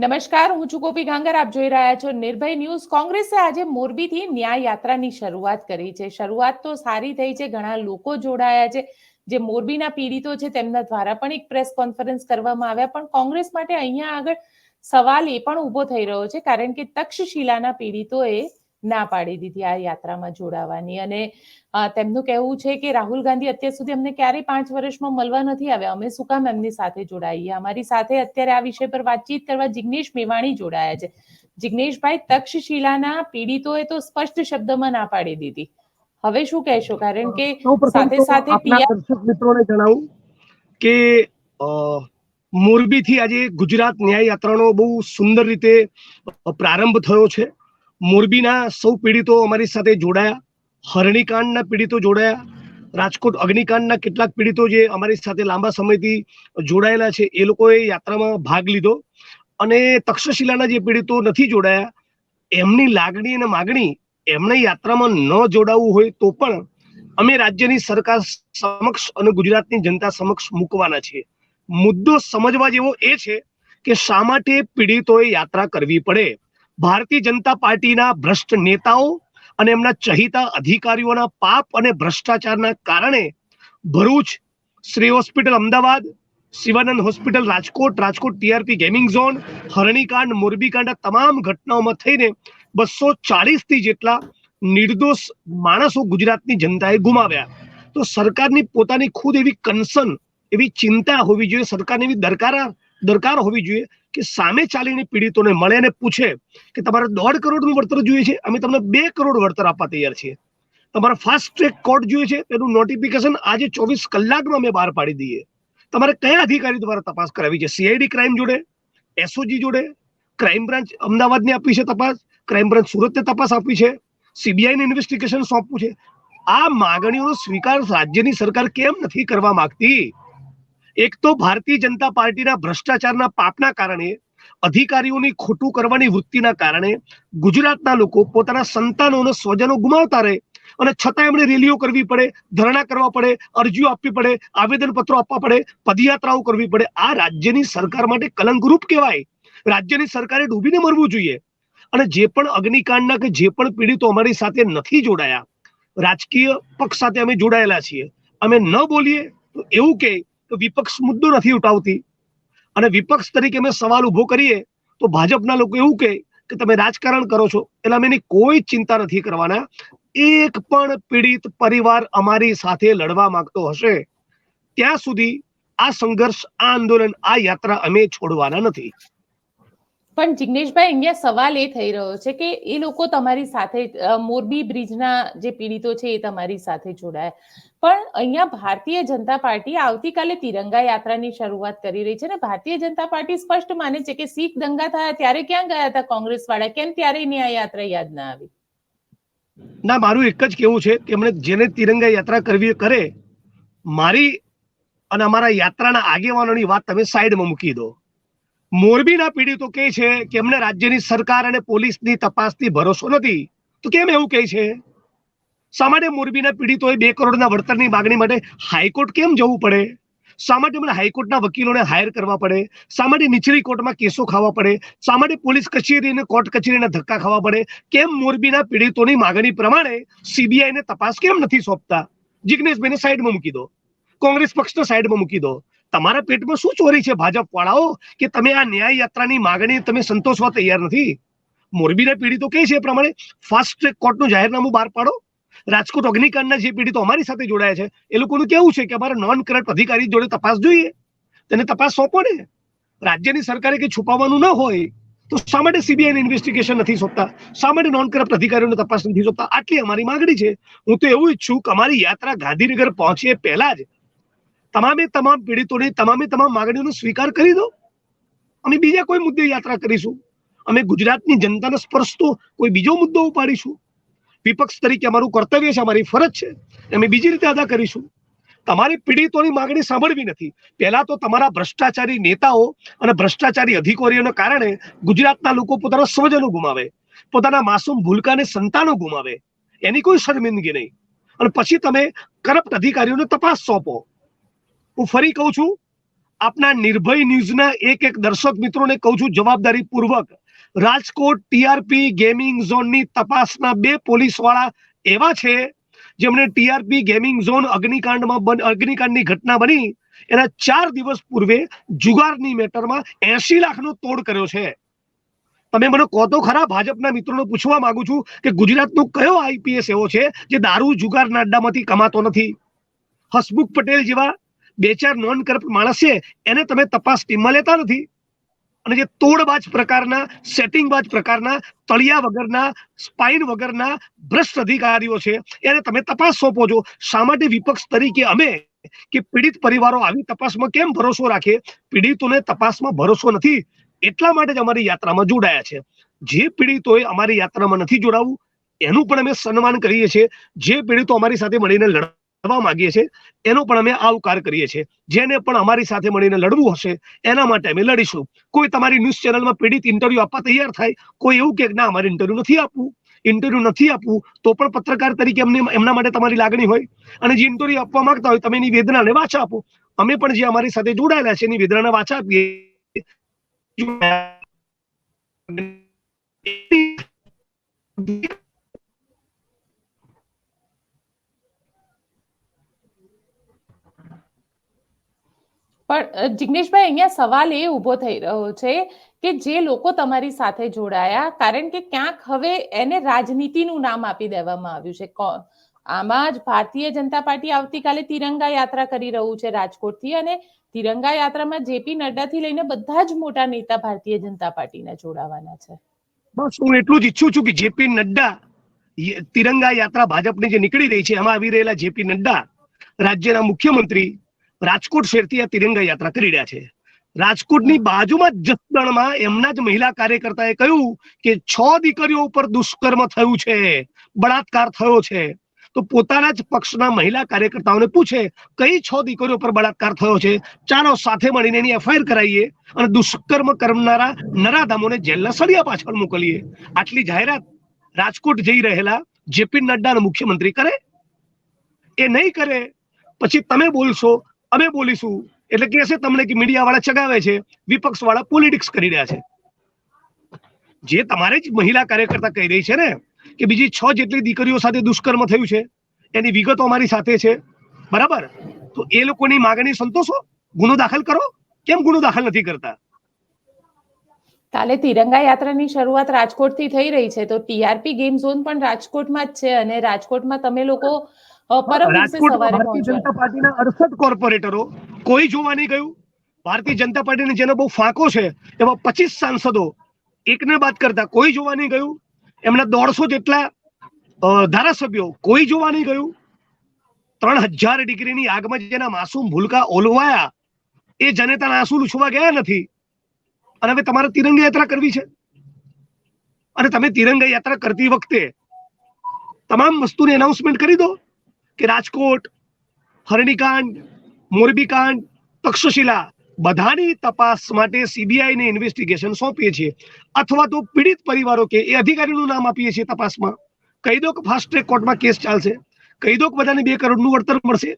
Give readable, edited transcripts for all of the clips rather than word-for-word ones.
નમસ્કાર, હું છું ગોપી ગાંગર. આપ જોઈ રહ્યા છો નિર્ભય ન્યૂઝ. કોંગ્રેસે આજે મોરબીથી ન્યાય યાત્રાની શરૂઆત કરી છે. શરૂઆત તો સારી થઈ છે, ઘણા લોકો જોડાયા છે. જે મોરબીના પીડિતો છે તેમના દ્વારા પણ એક પ્રેસ કોન્ફરન્સ કરવામાં આવ્યા. પણ કોંગ્રેસ માટે અહીંયા આગળ સવાલ એ પણ ઉભો થઈ રહ્યો છે, કારણ કે તક્ષશિલાના પીડિતોએ ના પાડી દીધી આ યાત્રામાં જોડાવાની. અને તેમનું કહેવું છે કે રાહુલ ગાંધી અત્યાર સુધી અમને ક્યારેય 5 વર્ષમાં મળવા નથી આવ્યા, અમે શું કામ એમની સાથે જોડાઈએ. અમારી સાથે અત્યારે આ વિષય પર વાતચીત કરવા જિગ્નેશ મેવાણી જોડાયા છે. જિગ્નેશભાઈ, તક્ષશિલાના પીડિતોએ તો સ્પષ્ટ શબ્દમાં ના પાડી દીધી, હવે શું કહેશો? કારણ કે સાથે સાથે દર્શક મિત્રોને જણાવું કે મોરબીથી આજે ગુજરાત ન્યાય યાત્રાનો બહુ સુંદર રીતે પ્રારંભ થયો છે. મોરબીના સૌ પીડિતો અમારી સાથે જોડાયા, હરણીકાંડના પીડિતો જોડાયા, રાજકોટ અગ્નિકાંડના કેટલાક પીડિતો જે અમારી સાથે લાંબા સમયથી જોડાયેલા છે એ લોકોએ યાત્રામાં ભાગ લીધો. અને તક્ષશિલાના જે પીડિતો નથી જોડાયા એમની લાગણી અને માગણી એમને યાત્રામાં ન જોડાવવું હોય તો પણ અમે રાજ્યની સરકાર સમક્ષ અને ગુજરાતની જનતા સમક્ષ મૂકવાના છીએ. મુદ્દો સમજવા જેવો એ છે કે શા માટે પીડિતોએ યાત્રા કરવી પડે. ભારતીય જનતા પાર્ટીના ભ્રષ્ટ નેતાઓ અને એમના ચહિતા અધિકારીઓના પાપ અને ભ્રષ્ટાચારના કારણે Bharuch, Shree hospital Ahmedabad, Shivanand hospital Rajkot, Rajkot TRP gaming zone, હરણીકાંડ, મોરબીકાંડ તમામ ઘટનાઓમાં થઈને 240 થી જેટલા નિર્દોષ માણસો ગુજરાતની જનતાએ ગુમાવ્યા. તો સરકારની પોતાની ખુદ એવી કન્સર્ન, એવી ચિંતા હોવી જોઈએ, સરકારની એવી દરકાર હોવી જોઈએ કે સામે ચાલીને પીડિતોને મળે અને પૂછે કે તમારે 1.5 કરોડનું વળતર જોઈએ છે, અમે તમને 2 કરોડ વળતર આપવા તૈયાર છીએ. તમારે ફાસ્ટ ટ્રેક કોર્ટ જોઈએ છે, એનું નોટિફિકેશન આજે 24 કલાકમાં અમે બહાર પાડી દઈએ. તમારે કયા અધિકારી દ્વારા તપાસ કરાવી છે? સીઆઈડી ક્રાઇમ જોડે, એસઓજી જોડે, ક્રાઇમ બ્રાન્ચ અમદાવાદની આપી છે તપાસ, ક્રાઇમ બ્રાન્ચ સુરતને તપાસ આપી છે, સીબીઆઈને ઇન્વેસ્ટિગેશન સોંપવું છે. આ માગણીઓનો સ્વીકાર રાજ્યની સરકાર કેમ નથી કરવા માંગતી? એક તો ભારતીય જનતા પાર્ટીના ભ્રષ્ટાચારના પાપના કારણે, અધિકારીઓની ખોટું કરવાની વૃત્તિના કારણે ગુજરાતના લોકો પોતાના સંતાનો અને સ્વજનો ગુમાવતા રહે અને છતાં એમણે રેલીઓ કરવી પડે, ધરણા કરવા પડે, અરજીઓ આપવી પડે, આવેદનપત્રો આપવા પડે, પદયાત્રાઓ કરવી પડે. આ રાજ્યની સરકાર માટે કલંકરૂપ કહેવાય. રાજ્યની સરકારે ડૂબીને મરવું જોઈએ. અને જે પણ અગ્નિકાંડના કે જે પણ પીડિતો અમારી સાથે નથી જોડાયા, રાજકીય પક્ષ સાથે અમે જોડાયેલા છીએ, અમે ન બોલીએ તો એવું કે વિપક્ષ મુદ્દો નથી ઉઠાવતી, અને વિપક્ષ તરીકે અમે સવાલ ઉભો કરીએ તો ભાજપના લોકો એવું કહે કે તમે રાજકારણ કરો છો. એટલે અમે એની કોઈ ચિંતા નથી કરવાના. એક પણ પીડિત પરિવાર અમારી સાથે લડવા માંગતો હશે ત્યાં સુધી આ સંઘર્ષ, આ આંદોલન, આ યાત્રા અમે છોડવાના નથી. પણ જિગ્નેશભાઈ, અહીંયા સવાલ એ થઈ રહ્યો છે કે એ લોકો તમારી સાથે, મોરબી બ્રિજના જે પીડિતો છે એ તમારી સાથે જોડાયા, પણ અહીંયા ભારતીય જનતા પાર્ટી આવતીકાલે તિરંગા યાત્રાની શરૂઆત કરી રહી છે. ને ભારતીય જનતા પાર્ટી સ્પષ્ટ માને છે કે શીખ દંગા થયા ત્યારે ક્યાં ગયા હતા કોંગ્રેસ વાળા? કેમ ત્યારે ન્યાય યાત્રા યાદ ના આવી? ના, મારું એક જ કેવું છે કે એમણે જેને તિરંગા યાત્રા કરવી કરે, મારી અને અમારા યાત્રાના આગેવાનોની વાત તમે સાઈડમાં મૂકી દો. મોરબીના પીડિતો કહે છે કે એમને રાજ્યની સરકાર અને પોલીસની તપાસથી ભરોસો નથી, તો કેમ એવું કહે છે? શા માટે મોરબીના પીડિતોએ 2 કરોડના વળતરની માગણી માટે હાઈકોર્ટ કેમ જવું પડે? શા માટે એમને હાઈકોર્ટના વકીલોને હાયર કરવા પડે? શા માટે નીચલી કોર્ટમાં કેસો ખાવા પડે? શા માટે પોલીસ કચેરી અને કોર્ટ કચેરીના ધક્કા ખાવા પડે? કેમ મોરબીના પીડિતોની માગણી પ્રમાણે સીબીઆઈને તપાસ કેમ નથી સોંપતા? જિગ્નેશભાઈને સાઈડમાં મૂકી દો, કોંગ્રેસ પક્ષને સાઈડમાં મૂકી દો. તમારા પેટમાં શું ચોરી છે ભાજપ વાળાઓ કે તમે આ ન્યાય યાત્રાની માગણી તમે સંતોષવા તૈયાર નથી? મોરબીના પીડિતો કહે છે એ પ્રમાણે ફાસ્ટ ટ્રેક કોર્ટનું જાહેરનામું બહાર પાડો. રાજકોટ અગ્નિકાંડના જે પીડિતો અમારી સાથે જોડાયા છે એ લોકોનું કેવું છે કે અમારે નોન કરપ્ટ અધિકારી જોડે તપાસ જોઈએ, તેને તપાસ સોંપો ને. રાજ્યની સરકારે કંઈ છુપાવવાનું ન હોય તો શા માટે સીબીઆઈને ઇન્વેસ્ટિગેશન નથી સોંપતા? શા માટે નોન કરપ્ટ અધિકારીઓને તપાસ નથી સોંપતા? આટલી અમારી માંગણી છે. હું તો એવું ઈચ્છું કે અમારી યાત્રા ગાંધીનગર પહોંચે પહેલા જ તમામ પીડિતોની તમામ માંગણીઓનો સ્વીકાર કરી દો. અમે બીજા કોઈ મુદ્દે યાત્રા કરીશું. અમે ગુજરાતની જનતાને સ્પર્શતો કોઈ બીજો મુદ્દો ઉપાડીશું. વિપક્ષ તરીકે અમારું કર્તવ્ય છે, અમારી ફરજ છે, અમે બીજી રીતે અદા કરીશું. તમારી પીડિતોની માંગણી સાંભળવી નથી. પહેલા તો તમારા ભ્રષ્ટાચારી નેતાઓ અને ભ્રષ્ટાચારી અધિકારીઓને કારણે ગુજરાતના લોકો પોતાના સ્વજનો ગુમાવે, પોતાના માસૂમ ભૂલકાને સંતાનો ગુમાવે, એની કોઈ શર્મિંદગી નહીં. અને પછી તમે કરપ્ટ અધિકારીઓને તપાસ સોંપો. હું ફરી કહું છું, આપના નિર્ભય ન્યૂઝના એક દર્શક મિત્રોને કહું છું જવાબદારી પૂર્વક, રાજકોટ ટીઆરપી ગેમિંગ ઝોનની તપાસના 2 પોલીસવાળા એવા છે જેમણે ટીઆરપી ગેમિંગ ઝોન અગ્નિકાંડની ઘટના બની એના 4 દિવસ પૂર્વે જુગારની મેટરમાં 80 લાખનો તોડ કર્યો છે. તમે મને કહો તો ખરા, ભાજપના મિત્રોને પૂછવા માંગુ છું કે ગુજરાતનો કયો આઈપીએસ એવો છે જે દારૂ જુગારના અડ્ડામાંથી કમાતો નથી? હસમુખ પટેલ જેવા 2-4 નોન કરપ્ટ માણસ છે એને તમે તપાસ ટીમમાં લેતા નથી. અને જે તોડબાજ પ્રકારના, સેટિંગબાજ પ્રકારના, તળિયા વગરના, સ્પાઇન વગરના ભ્રષ્ટ અધિકારીઓ છે એને તમે તપાસ સોંપો છો. શા માટે વિપક્ષ તરીકે અમે કે પીડિત પરિવારો આવી તપાસમાં કેમ ભરોસો રાખે? પીડિતોને તપાસમાં ભરોસો નથી, એટલા માટે જ અમારી યાત્રામાં જોડાયા છે. જે પીડિતોએ અમારી યાત્રામાં નથી જોડાવું એનું પણ અમે સન્માન કરીએ છીએ. જે પીડિતો અમારી સાથે મળીને લડવા માંગીએ છીએ એનો પણ અમે આવકાર કરીએ છીએ. જેને પણ અમારી સાથે મળીને લડવું હશે એના માટે અમે લડીશું. કોઈ તમારી ન્યૂઝ ચેનલમાં પીડિત ઇન્ટરવ્યુ આપવા તૈયાર થાય, કોઈ એવું કે ના અમારે ઇન્ટરવ્યુ નથી આપવું, તો પણ પત્રકાર તરીકે એમના માટે તમારી લાગણી હોય અને જે ઇન્ટરવ્યુ આપવા માંગતા હોય તમે એની વેદનાને વાચા આપો. અમે પણ જે અમારી સાથે જોડાયેલા છે એની વેદનાને વાચા આપીએ. પણ જિગ્નેશભાઈ, અહીંયા સવાલ એ ઉભો થઈ રહ્યો છે કે જે લોકો તમારી સાથે જોડાયા, કારણ કે ક્યાંક હવે એને રાજનીતિનું નામ આપી દેવામાં આવ્યું છે. આમાં જ ભારતીય જનતા પાર્ટી આવતીકાલે તિરંગા યાત્રા કરી રહ્યું છે રાજકોટથી, અને તિરંગા યાત્રામાં જેપી નડ્ડાથી લઈને બધા જ મોટા નેતા ભારતીય જનતા પાર્ટીના જોડાવાના છે. બસ હું એટલું જ ઈચ્છું છું કે જેપી નડ્ડા તિરંગા યાત્રા ભાજપની જે નીકળી રહી છે એમાં આવી રહેલા જેપી નડ્ડા રાજ્યના મુખ્યમંત્રી રાજકોટ શહેરથી આ તિરંગા યાત્રા કરી રહ્યા છે. રાજકોટની બાજુમાં જસદણમાં એમના જ મહિલા કાર્યકર્તાએ કહ્યું કે 6 દીકરીઓ ઉપર દુષ્કર્મ થયું છે, બળાત્કાર થયો છે. તો પોતાના જ પક્ષના મહિલા કાર્યકર્તાઓને પૂછે કઈ 6 દીકરીઓ પર બળાત્કાર થયો છે, ચાલો સાથે મળીને એની એફઆઈઆર કરાવીએ અને દુષ્કર્મ કરનારા નરાધમોને જેલના સળિયા પાછળ મોકલીએ. આટલી જાહેરાત રાજકોટ જઈ રહેલા જેપી નડ્ડા મુખ્યમંત્રી કરે? એ નહીં કરે. પછી તમે બોલશો, અમે બોલીશું એટલે કહેશે તમને કે મીડિયા વાળા ચગાવે છે, વિપક્ષ વાળા પોલિટિક્સ કરી રહ્યા છે. જે તમારે જ મહિલા કાર્યકર્તા કહી રહી છે ને કે બીજી 6 જેટલી દીકરીઓ સાથે દુષ્કર્મ થયું છે, એની વિગતો અમારી સાથે છે, બરાબર? તો એ લોકોની માંગણી સંતોષો, ગુનો દાખલ કરો. કેમ ગુનો દાખલ નથી કરતા? કાલે તિરંગા યાત્રાની શરૂઆત રાજકોટથી થઈ રહી છે, તો ટીઆરપી ગેમ ઝોન પણ રાજકોટમાં જ છે, અને રાજકોટમાં તમે લોકો પરમ દિવસે સવારે ભારતીય જનતા પાર્ટીના 68 કોર્પોરેટરો કોઈ જોવા નહીં ગયું. ભારતીય જનતા પાર્ટીને જેનો બહુ ફાંકો છે એવા 25 સાંસદો એકને બાદ કરતા કોઈ જોવા નહીં ગયું. એમના 150 જેટલા ધારાસભ્યો કોઈ જોવા નહીં ગયું. 3000 ડિગ્રીની આગમાં જેના માસૂમ ભૂલકા ઓલવાયા એ જનતાના આંસુ લૂછવા ગયા નથી. અને હવે તમારે તિરંગા યાત્રા કરવી છે, અને તમે તિરંગા યાત્રા કરતી વખતે તમામ વસ્તુની એનાઉન્સમેન્ટ કરી દો કે રાજકોટ, હરણીકાંડ, મોરબીકાંડ, તક્ષશિલા બધાની તપાસ માટે સીબીઆઈ ને ઇન્વેસ્ટિગેશન સોંપીએ છીએ, અથવા તો પીડિત પરિવારો કે એ અધિકારીનું નામ આપીએ છીએ તપાસમાં. કહી દો કે ફાસ્ટ ટ્રેક કોર્ટમાં કેસ ચાલશે, કહી દો કે બધાને 2 કરોડનું વળતર મળશે.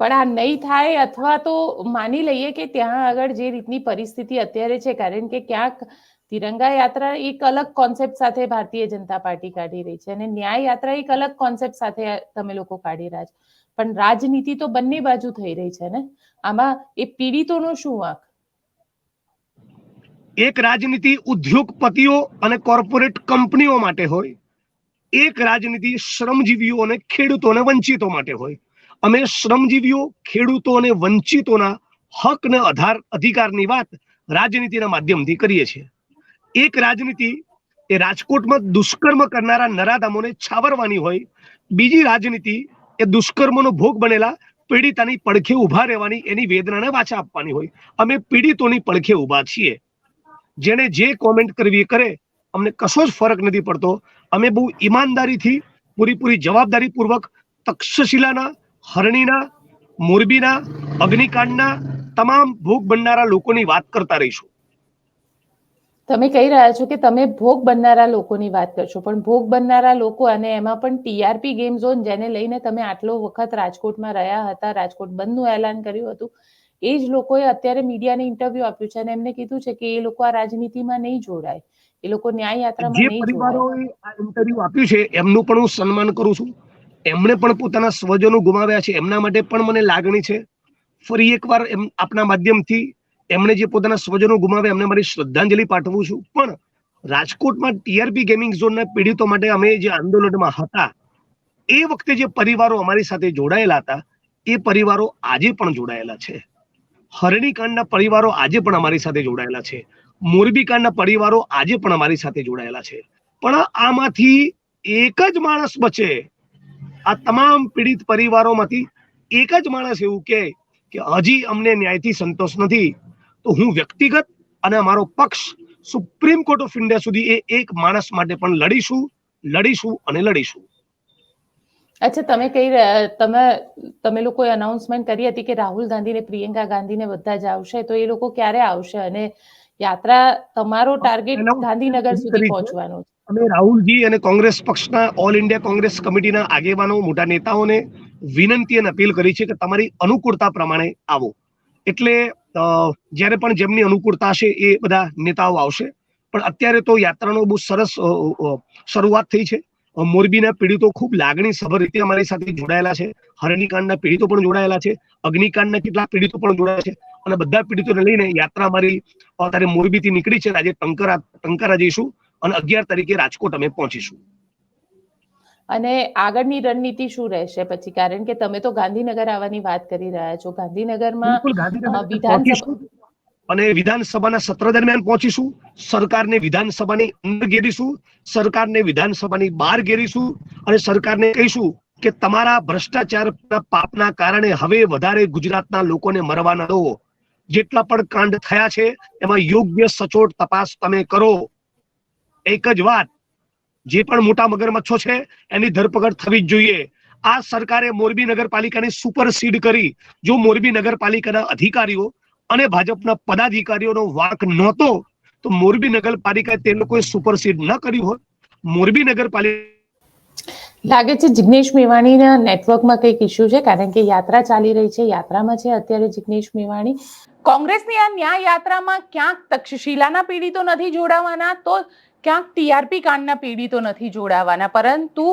પણ આ નહીં થાય, અથવા તો માની લઈએ કે ત્યાં આગળ જે રીતની પરિસ્થિતિ અત્યારે છે, કારણ કે ક્યાંક તિરંગા યાત્રા એક અલગ કોન્સેપ્ટ સાથે ભારતીય જનતા પાર્ટી કાઢી રહી છે અને ન્યાય યાત્રા એક અલગ કોન્સેપ્ટ સાથે તમે લોકો કાઢી રહ્યા છો, પણ રાજનીતિ તો બંને બાજુ થઈ રહી છે ને. આમાં એ પીડિતોનો શું વાંક? એક રાજનીતિ ઉદ્યોગપતિઓ અને કોર્પોરેટ કંપનીઓ માટે હોય, એક રાજનીતિ શ્રમજીવીઓ અને ખેડૂતો અને વંચિતો માટે હોય. અમે શ્રમજીવીઓ, ખેડૂતો અને વંચિતોના હક અને અધિકારની વાત રાજનીતિના માધ્યમથી કરીએ છીએ. એક રાજનીતિ એ રાજકોટમાં દુષ્કર્મ કરનારા નરાધમોને છાવરવાની હોય, બીજી રાજનીતિ એ દુષ્કર્મનો ભોગ બનેલા પીડિતાની પડખે ઉભા રહેવાની, એની વેદનાને વાચા આપવાની હોય. અમે પીડિતોની પડખે ઉભા છીએ. જેને જે કોમેન્ટ કરવી કરે, અમને કશો જ ફરક નથી પડતો. અમે બહુ ઈમાનદારીથી, પૂરી જવાબદારી પૂર્વક તક્ષશિલાના, હરણીના, મોરબીના, અગ્નિકાંડના તમામ ભોગ બનનારા લોકોની વાત કરતા રહીશું. તમે કહી રહ્યા છો કે તમે ભોગ બનનારા લોકોની વાત કરશો, પણ ભોગ બનનારા લોકો અને એમાં પણ ટીઆરપી ગેમ ઝોન જેને લઈને તમે આટલો વખત રાજકોટમાં રહ્યા હતા, રાજકોટ બંધનું એલાન કર્યું હતું, એ જ લોકોએ અત્યારે મીડિયાને ઇન્ટરવ્યુ આપ્યું છે અને એમને કીધું છે કે એ લોકો આ રાજનીતિમાં નહીં જોડાય, એ લોકો ન્યાય યાત્રામાં જે નહીં પરિવારોએ જોડાય. આ ઇન્ટરવ્યુ આપ્યું છે એમનું પણ હું સન્માન કરું છું. એમણે પણ પોતાના સ્વજનો ગુમાવ્યા છે, એમના માટે પણ મને લાગણી છે. ફરી એકવાર આપના માધ્યમથી એમણે જે પોતાના સ્વજનો ગુમાવ્યા એમને મારી શ્રદ્ધાંજલિ પાઠવું છું. પણ રાજકોટમાં ટીઆરપી ગેમિંગ ઝોનના પીડિતો માટે અમે જે આંદોલનમાં હતા એ વખતે જે પરિવારો અમારી સાથે જોડાયેલા હતા એ પરિવારો આજે પણ જોડાયેલા છે. હરણીકાંડના પરિવારો આજે પણ અમારી સાથે જોડાયેલા છે. મોરબી કાંડના પરિવારો આજે પણ અમારી સાથે જોડાયેલા છે. પણ આમાંથી એક જ માણસ બચે, આ તમામ પીડિત પરિવારોમાંથી એક જ માણસ એવું કે હજી અમને ન્યાયથી સંતોષ નથી, તો હું વ્યક્તિગત અને અમારો પક્ષ સુપ્રીમ કોર્ટ ઓફ ઇન્ડિયા સુધી એ એક માણસ માટે પણ લડીશું અને લડીશું. અચ્છા, તમે લોકોએ અનાઉન્સમેન્ટ કરી હતી કે રાહુલ ગાંધી ને પ્રિયંકા ગાંધી ને બધા જ આવશે, તો એ લોકો ક્યારે આવશે અને યાત્રા તમારો ટાર્ગેટ ગાંધીનગર સુધી પહોંચવાનો છે? અમે રાહુલજી અને કોંગ્રેસ પક્ષના ઓલ ઇન્ડિયા કોંગ્રેસ કમિટીના આગેવાનો, મોટા નેતાઓને વિનંતી અને અપીલ કરી છે કે તમારી અનુકૂળતા પ્રમાણે આવો. એટલે જ્યારે પણ જેમની અનુકૂળતા હશે એ બધા નેતાઓ આવશે. પણ અત્યારે તો યાત્રાનો બહુ સરસ શરૂઆત થઈ છે. મોરબીના પીડિતો ખૂબ લાગણીસભર રીતે અમારી સાથે જોડાયેલા છે. હરણીકાંડના પીડિતો પણ જોડાયેલા છે, અગ્નિકાંડના કેટલાક પીડિતો પણ જોડાયેલા છે અને બધા પીડિતોને લઈને યાત્રા અમારી અત્યારે મોરબીથી નીકળી છે. આજે ટંકારા જઈશું અને 11 તારીખે રાજકોટ અમે પહોંચીશું. અને આગળની રણનીતિ શું રહેશે પછી? કારણ કે તમે તો ગાંધીનગર આવવાની વાત કરી રહ્યા છો. ગાંધીનગરમાં અને વિધાનસભાના સત્ર દરમિયાન પહોંચીશું. સરકારને વિધાનસભાની અંદર ઘેરીશું, સરકારને વિધાનસભાની બહાર ઘેરીશું અને સરકારને કહીશું કે તમારા ભ્રષ્ટાચારના પાપના કારણે હવે વધારે ગુજરાતના લોકોને મરવા ન દો. જેટલા પણ કાંડ થયા છે એમાં યોગ્ય સચોટ તપાસ તમે કરો. એક જ વાત, જે પણ મોટા મગરમચ્છો છે એની ધરપકડ થવી જ જોઈએ. આ સરકારે મોરબી નગરપાલિકાની સુપરસીડ કરી. જો મોરબી નગરપાલિકાના અધિકારીઓ અને ભાજપના પદાધિકારીઓનો વાંક નહોતો તો મોરબી નગરપાલિકાએ તે લોકોએ સુપરસીડ ન કર્યું હોત. મોરબી નગરપાલિકા લાગે છે જિગ્નેશ મેવાણીના નેટવર્કમાં કંઈક ઇસ્યુ છે, કારણ કે યાત્રા ચાલી રહી છે, યાત્રામાં છે અત્યારે જિગ્નેશ મેવાણી. કોંગ્રેસની આ ન્યાય યાત્રામાં ક્યાંક તક્ષશિલાના પીડિતો નથી જોડાવાના, તો ક્યાંક ટીઆરપી કાંડના પીડિતો નથી જોડાવાના, પરંતુ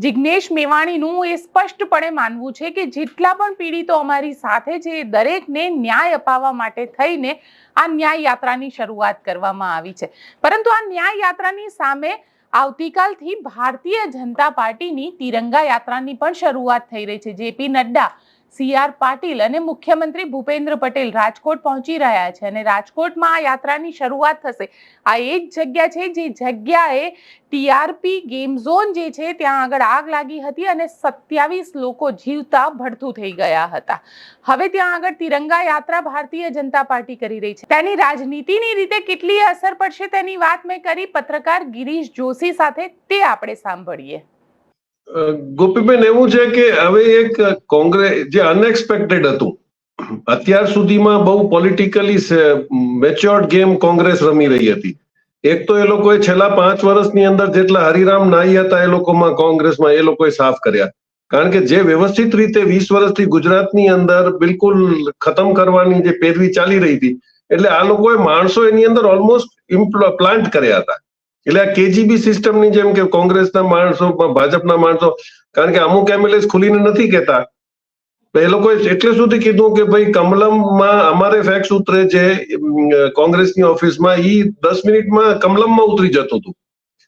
જિગ્નેશ મેવાણીનું એ સ્પષ્ટપણે માનવું છે કે જેટલા પણ પીડિતો અમારી સાથે છે એ દરેકને ન્યાય અપાવવા માટે થઈને આ ન્યાય યાત્રાની શરૂઆત કરવામાં આવી છે. પરંતુ આ ન્યાય યાત્રાની સામે આવતીકાલથી ભારતીય જનતા પાર્ટીની તિરંગા યાત્રાની પણ શરૂઆત થઈ રહી છે. જેપી નડ્ડા, CR પાટીલ અને મુખ્યમંત્રી ભૂપેન્દ્ર પટેલ રાજકોટ પહોંચી રહ્યા છે અને રાજકોટમાં આ યાત્રાની શરૂઆત થશે. આ એ જ જગ્યા છે જે જગ્યાએ ટીઆરપી ગેમ ઝોન જે છે ત્યાં આગળ આગ લાગી હતી અને 27 લોકો જીવતા ભડથું થઈ ગયા હતા. હવે ત્યાં આગળ તિરંગા યાત્રા ભારતીય જનતા પાર્ટી કરી રહી છે. તેની રાજનીતિની રીતે કેટલી અસર પડશે તેની વાત મેં કરી પત્રકાર ગિરીશ જોશી સાથે, તે આપણે સાંભળીએ. ગોપીબેન, એવું છે કે હવે એક કોંગ્રેસ જે અનએક્સપેક્ટેડ હતું, અત્યાર સુધીમાં બહુ પોલિટિકલી મેચ્યોર્ડ ગેમ કોંગ્રેસ રમી રહી હતી. એક તો એ લોકોએ છેલ્લા 5 વર્ષની અંદર જેટલા હરિરામ નાઈ હતા એ લોકોમાં કોંગ્રેસમાં એ લોકોએ સાફ કર્યા. કારણ કે જે વ્યવસ્થિત રીતે 20 વર્ષથી ગુજરાતની અંદર બિલકુલ ખતમ કરવાની જે પેરવી ચાલી રહી હતી, એટલે આ લોકોએ માણસો એની અંદર ઓલમોસ્ટ પ્લાન્ટ કર્યા હતા. એટલે આ કેજીબી સિસ્ટમની જેમ કે કોંગ્રેસના માણસો, ભાજપના માણસો, કારણ કે અમુક એમએલએ ખુલીને નથી કહેતા, એ લોકોએ એટલે સુધી કીધું કે ભાઈ કમલમમાં અમારે ફેક્સ ઉતરે છે કોંગ્રેસની ઓફિસમાં, ઈ 10 મિનિટમાં કમલમમાં ઉતરી જતું હતું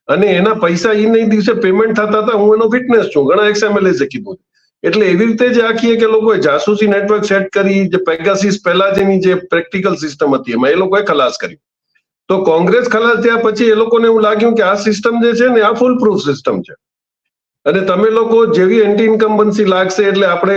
અને એના પૈસા ઈ નહીં દિવસે પેમેન્ટ થતા હતા. હું એનો ફિટનેસ છું, ઘણા એક્સએમએલએ કીધું. એટલે એવી રીતે જ આખી કે લોકોએ જાસૂસી નેટવર્ક સેટ કરી, જે પેગાસિસ પહેલા જેની જે પ્રેક્ટિકલ સિસ્ટમ હતી એમાં એ લોકોએ ખલાસ કરી. તો કોંગ્રેસ ખલાસ થયા પછી એ લોકોને એવું લાગ્યું કે આ સિસ્ટમ જે છે ને આ ફૂલ પ્રૂફ સિસ્ટમ છે અને તમે લોકો જેવી એન્ટી ઇન્કમ્બન્સી લાગશે એટલે આપણે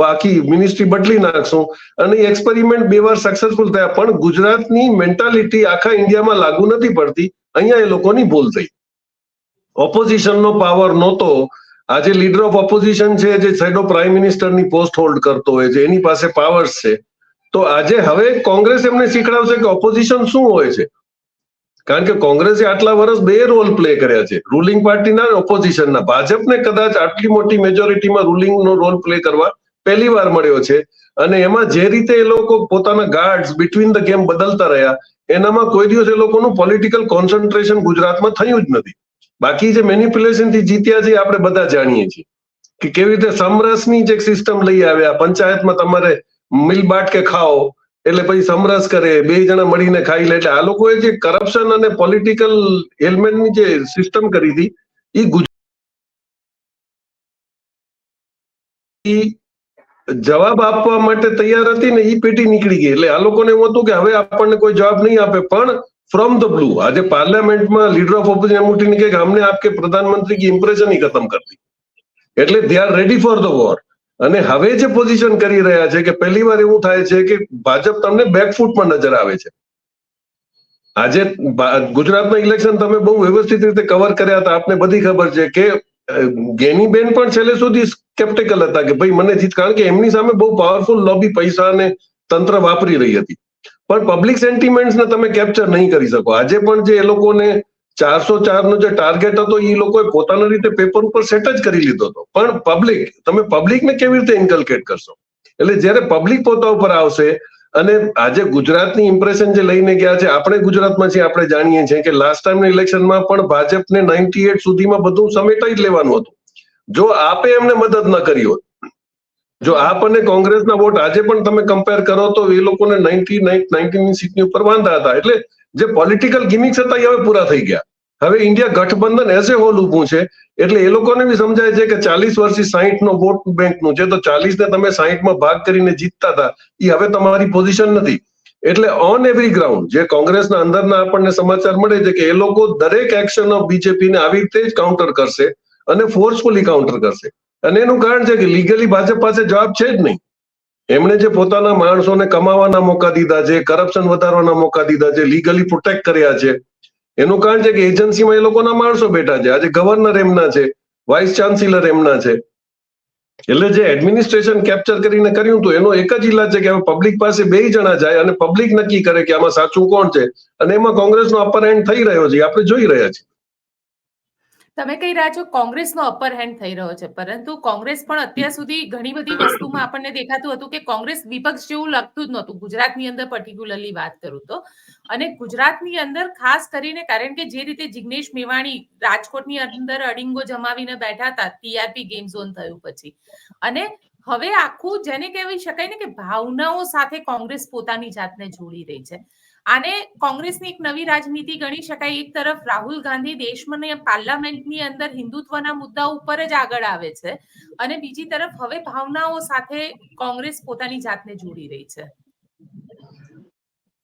બાકી મિનિસ્ટ્રી બદલી નાખશું. અને એક્સપેરિમેન્ટ 2 વાર સક્સેસફુલ થયા, પણ ગુજરાતની મેન્ટાલિટી આખા ઇન્ડિયામાં લાગુ નથી પડતી. અહીંયા એ લોકોની ભૂલ થઈ. ઓપોઝિશનનો પાવર નહોતો. આજે લીડર ઓફ ઓપોઝિશન છે જે શેડો પ્રાઇમ મિનિસ્ટરની પોસ્ટ હોલ્ડ કરતો હોય છે, એની પાસે પાવર્સ છે. તો આજે હવે કોંગ્રેસ એમને શીખડાવશે કે ઓપોઝિશન શું હોય છે. કારણ કે કોંગ્રેસે આટલા વર્ષ બે રોલ પ્લે કર્યા છે, રૂલિંગ પાર્ટીના અને ઓપોઝિશનના. ભાજપને કદાચ આટલી મોટી મેજોરિટીમાં રૂલિંગનો રોલ પ્લે કરવા પહેલી વાર મળ્યો છે, અને એમાં જે રીતે એ લોકો પોતાના ગાર્ડ્સ બિટવીન ધ ગેમ બદલતા રહ્યા, એનામાં કોઈ દિવસ એ લોકોનું પોલિટિકલ કોન્સન્ટ્રેશન ગુજરાતમાં થયું જ નથી. બાકી જે મેનિપ્યુલેશન થી જીત્યા છે આપણે બધા જાણીએ છીએ કે કેવી રીતે સમરસની જે સિસ્ટમ લઈ આવ્યા. પંચાયતમાં તમારે મિલ બાટ કે ખાઓ એટલે પછી સમરસ કરે, બે જણા મળીને ખાઈ લે. એટલે આ લોકોએ જે કરપ્શન અને પોલિટિકલ એલિમેન્ટની જે સિસ્ટમ કરી હતી એ જવાબ આપવા માટે તૈયાર હતી ને, એ પેટી નીકળી ગઈ. એટલે આ લોકોને એવું હતું કે હવે આપણને કોઈ જવાબ નહીં આપે, પણ ફ્રોમ ધ બ્લુ આજે પાર્લામેન્ટમાં લીડર ઓફ ઓપોઝિશન એમ ઉઠીને કે हमने आपके प्रधानमंत्री की इम्प्रेशन ही खत्म कर दी. એટલે they are ready for the war. અને હવે જે પોઝિશન કરી રહ્યા છે કે પહેલી વાર એવું થાય છે કે ભાજપ તમને બેકફૂટમાં નજર આવે છે. આજે ગુજરાતના ઇલેક્શન તમે બહુ વ્યવસ્થિત રીતે કવર કર્યા હતા, આપને બધી ખબર છે કે ગેનીબેન પણ છેલ્લે સુધી સ્કેપ્ટિકલ હતા કે ભાઈ મને જીત, કારણ કે એમની સામે બહુ પાવરફુલ લોબી પૈસા અને તંત્ર વાપરી રહી હતી. પણ પબ્લિક સેન્ટિમેન્ટ્સને તમે કેપ્ચર નહીં કરી શકો. આજે પણ જે એ લોકોને 404 નો જે ટાર્ગેટ હતો એ લોકોએ પોતાની રીતે પેપર ઉપર સેટ જ કરી લીધો હતો, પણ તમે પબ્લિકને કેવી રીતે ઇન્કલ્કેટ કરશો? એટલે જ્યારે પબ્લિક પોતા ઉપર આવશે, અને આજે ગુજરાતની ઇમ્પ્રેશન જે લઈને ગયા છે, આપણે ગુજરાતમાં છીએ, આપણે જાણીએ છીએ કે લાસ્ટ ટાઈમના ઇલેક્શનમાં પણ ભાજપને 98 સુધીમાં બધું સમેટાઈ જ લેવાનું હતું. જો આપે એમને મદદ ન કરી હોત, જો આપ અને કોંગ્રેસના વોટ આજે પણ તમે કમ્પેર કરો તો એ લોકોને 19 સીટની ઉપર વાંધા હતા. એટલે જે પોલિટિકલ ગિમિક્સ હતા એ હવે પૂરા થઈ ગયા. હવે ઇન્ડિયા ગઠબંધન એઝ એ હોલ ઊભું છે. એટલે એ લોકોને બી સમજાય છે કે 40 વર્ષથી 60 નો વોટ બેંકનું છે, તો 40 ને તમે 60માં ભાગ કરીને જીતતા હતા, એ હવે તમારી પોઝિશન નથી. એટલે ઓન એવરી ગ્રાઉન્ડ જે કોંગ્રેસના અંદરના આપણને સમાચાર મળે છે કે એ લોકો દરેક એક્શન ઓફ બીજેપીને આવી રીતે જ કાઉન્ટર કરશે અને ફોર્સફુલી કાઉન્ટર કરશે. અને એનું કારણ છે કે લીગલી ભાજપ પાસે જવાબ છે જ નહીં. એમણે જે પોતાના માણસોને કમાવાના મોકા દીધા છે, કરપ્શન વધારવાના મોકા દીધા છે, લીગલી પ્રોટેક્ટ કર્યા છે, એનું કારણ છે કે એજન્સીમાં એ લોકોના માણસો બેઠા છે. આજે ગવર્નર એમના છે, વાઇસ ચાન્સેલર એમના છે. એટલે જે એડમિનિસ્ટ્રેશન કેપ્ચર કરીને કર્યું હતું એનો એક જ ઇલાજ છે કે હવે પબ્લિક પાસે બે જણા જાય અને પબ્લિક નક્કી કરે કે આમાં સાચું કોણ છે, અને એમાં કોંગ્રેસનો અપર હેન્ડ થઈ રહ્યો છે, આપણે જોઈ રહ્યા છીએ. તમે કહી રહ્યા છો કોંગ્રેસનો અપર હેન્ડ થઈ રહ્યો છે, પરંતુ કોંગ્રેસ પણ અત્યાર સુધી ઘણી બધી વસ્તુમાં આપણને દેખાતું હતું કે કોંગ્રેસ વિપક્ષ જેવું લાગતું જ નહોતું. ગુજરાતની અંદર પર્ટિક્યુલરલી વાત કરું તો, અને ગુજરાતની અંદર ખાસ કરીને કારણ કે જે રીતે જિગ્નેશ મેવાણી રાજકોટની અંદર અડિંગો જમાવીને બેઠા હતા ટીઆરપી ગેમ ઝોન થયું પછી, અને હવે આખું જેને કહેવાય શકાય ને કે ભાવનાઓ સાથે કોંગ્રેસ પોતાની જાતને જોડી રહી છે. આને કોંગ્રેસની એક નવી રાજનીતિ ગણી શકાય. એક તરફ રાહુલ ગાંધી દેશમાં પાર્લામેન્ટની અંદર હિન્દુત્વના મુદ્દા ઉપર જ આગળ આવે છે, અને બીજી તરફ હવે ભાવનાઓ સાથે કોંગ્રેસ પોતાની જાતને જોડી રહી છે.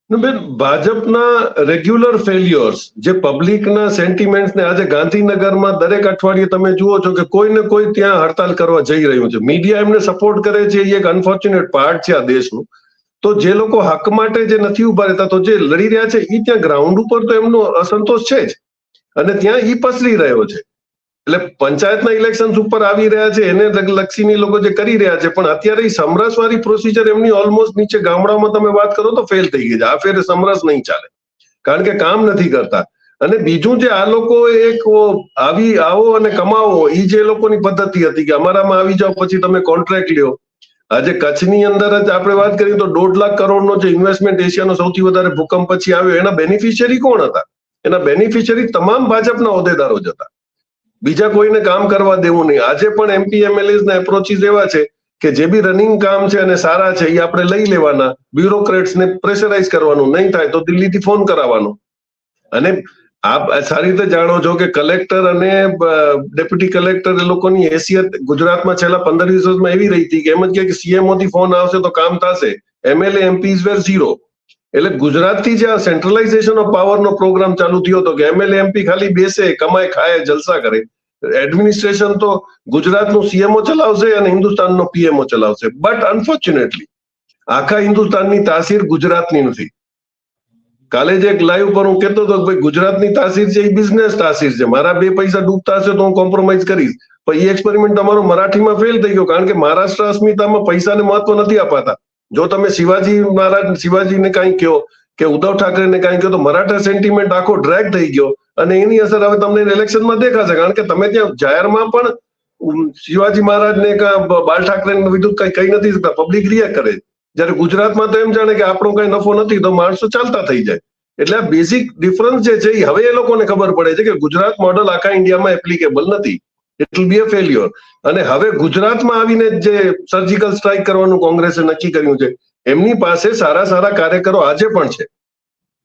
બેન, ભાજપના રેગ્યુલર ફેલ્યોર્સ જે પબ્લિકના સેન્ટિમેન્ટ્સને આજે ગાંધીનગરમાં દરેક અઠવાડિયે તમે જુઓ છો કે કોઈ ને કોઈ ત્યાં હડતાલ કરવા જઈ રહ્યું છે. મીડિયા એમને સપોર્ટ કરે છે, એ એક અનફોર્ચ્યુનેટ પાર્ટ છે આ દેશનું. તો જે લોકો હક માટે જે નથી ઉભા રહેતા, તો જે લડી રહ્યા છે એ ત્યાં ગ્રાઉન્ડ ઉપર તો એમનો અસંતોષ છે જ, અને ત્યાં એ પસરી રહ્યો છે. એટલે પંચાયતના ઇલેક્શન ઉપર આવી રહ્યા છે એને લક્ષીની લોકો જે કરી રહ્યા છે, પણ અત્યારે સમરસવાળી પ્રોસિજર એમની ઓલમોસ્ટ નીચે ગામડામાં તમે વાત કરો તો ફેલ થઈ ગઈ છે. આ ફેરે સમરસ નહીં ચાલે, કારણ કે કામ નથી કરતા. અને બીજું જે આ લોકો એક આવો અને કમાવો, એ જે લોકોની પદ્ધતિ હતી કે અમારામાં આવી જાઓ પછી તમે કોન્ટ્રાક્ટ લ્યો. આજે કચ્છની અંદર જ આપણે વાત કરીએ તો 1.5 લાખ કરોડનો જે ઇન્વેસ્ટમેન્ટ એશિયાનો સૌથી વધારે ભૂકંપ પછી આવ્યો, એના બેનિફિશિયરી કોણ હતા? એના બેનિફિશિયરી તમામ ભાજપના હોદ્દેદારો જ હતા. બીજા કોઈને કામ કરવા દેવું નહીં. આજે પણ એમપી એમએલએસ ના એપ્રોચીસ એવા છે કે જે બી રનિંગ કામ છે અને સારા છે એ આપણે લઈ લેવાના, બ્યુરોક્રેટ્સને પ્રેશરાઇઝ કરવાનું, નહીં થાય તો દિલ્હીથી ફોન કરાવવાનો. અને આપ સારી રીતે જાણો છો કે કલેક્ટર અને ડેપ્યુટી કલેક્ટર એ લોકોની હેસિયત ગુજરાતમાં છેલ્લા 15-20 વર્ષમાં એવી રહી હતી કે એમ જ કે સીએમઓ થી ફોન આવશે તો કામ થશે. એમએલએ એમપીઝ વેર ઝીરો. એટલે ગુજરાતથી જે આ સેન્ટ્રલાઇઝેશન ઓફ પાવરનો પ્રોગ્રામ ચાલુ થયો હતો કે એમએલએ એમપી ખાલી બેસે, કમાય, ખાય, જલસા કરે. એડમિનિસ્ટ્રેશન તો ગુજરાતનું સીએમઓ ચલાવશે અને હિન્દુસ્તાનનો પીએમઓ ચલાવશે. બટ અનફોર્ચ્યુનેટલી આખા હિન્દુસ્તાનની તાસીર ગુજરાતની નથી. કાલે જે એક લાઈવ પર હું કહેતો હતો કે ભાઈ ગુજરાતની તાસીર છે એ બિઝનેસ તાસીર છે. મારા 2 પૈસા ડૂબતા હશે તો હું કોમ્પ્રોમાઇઝ કરીશ, પણ એ એક્સપેરિમેન્ટ તમારો મરાઠીમાં ફેલ થઈ ગયો, કારણ કે મહારાષ્ટ્ર અસ્મિતામાં પૈસાને મહત્વ નથી અપાતા. જો તમે શિવાજીને કાંઈ કહો કે ઉદ્ધવ ઠાકરેને કાંઈ કહ્યું તો મરાઠા સેન્ટિમેન્ટ આખો ડ્રેગ થઈ ગયો અને એની અસર હવે તમને ઇલેક્શનમાં દેખાશે. કારણ કે તમે ત્યાં જાહેરમાં પણ શિવાજી મહારાજને બાલ ઠાકરે વિરુદ્ધ કઈ કહી નથી શકતા, પબ્લિક રિએક્ટ કરે. જયારે ગુજરાતમાં તો એમ જાણે કે આપણો કઈ નફો નથી તો માણસો ચાલતા થઈ જાય. એટલે આ બેઝિક ડિફરન્સ જે છે એ હવે એ લોકોને ખબર પડે છે કે ગુજરાત મોડલ આખા ઇન્ડિયામાં એપ્લિકેબલ નથી. It will B a failure. અને હવે ગુજરાતમાં આવીને જે સર્જિકલ સ્ટ્રાઇક કરવાનું કોંગ્રેસે નક્કી કર્યું છે, એમની પાસે સારા સારા કાર્યકરો આજે પણ છે